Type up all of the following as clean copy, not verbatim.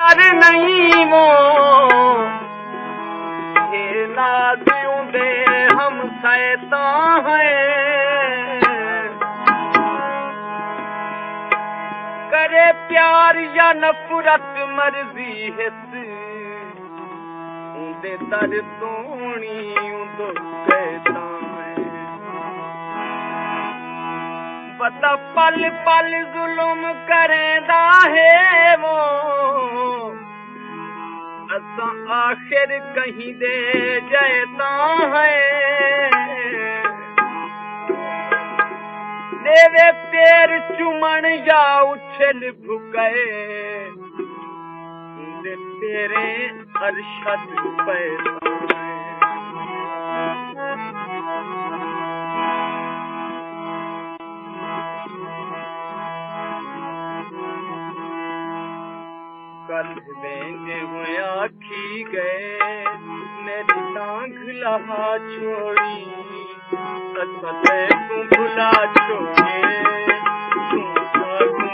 प्यार नहीं वो खेला दियों दे हम शैतान हैं। करे प्यार या नफरत मर्जी है उन्दे दर तोणी उन्दो शैतान है। पता पल पल जुल्म करेंदा है वो असा आखिर कहीं दे जाता है। देवे पैर चुमन या उछल भुके तेरे अरशद पैसा कल देंगे हुए आखी गए मेरी टांग लहा छोड़ी असले तू भुला छोड़े तू भुला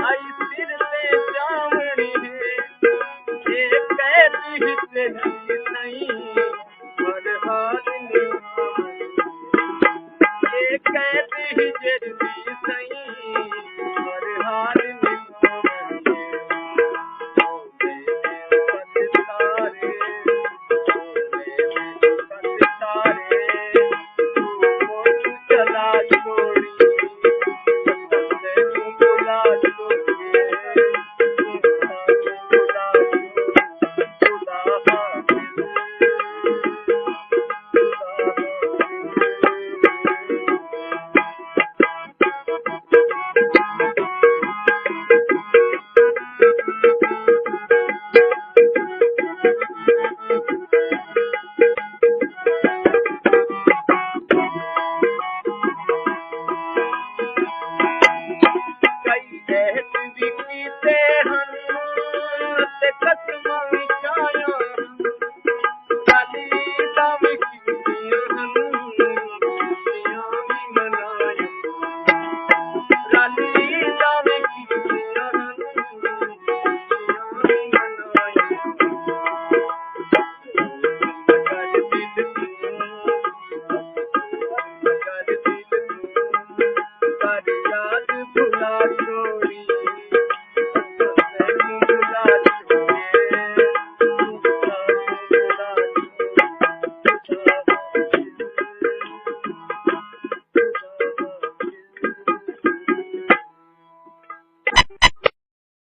आई सिर ले जावनी है ये कैसी